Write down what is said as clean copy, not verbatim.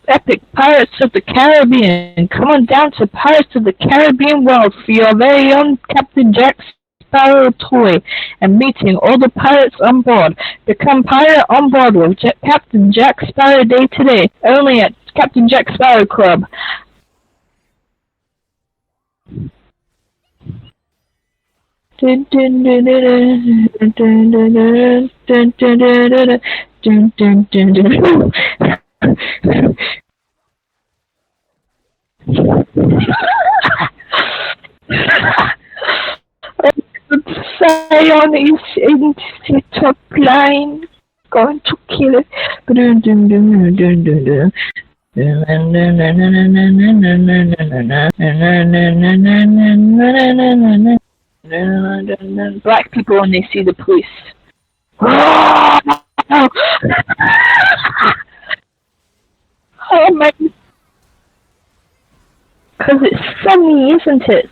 Epic Pirates of the Caribbean. Come on down to Pirates of the Caribbean world for your very own Captain Jack Sparrow toy and meeting all the pirates on board. Become pirate on board with Captain Jack Sparrow Day today, only at Captain Jack Sparrow Club. Sion is in the top line, going to kill it. Black people when they see the police. Oh my! Because it's funny, isn't it?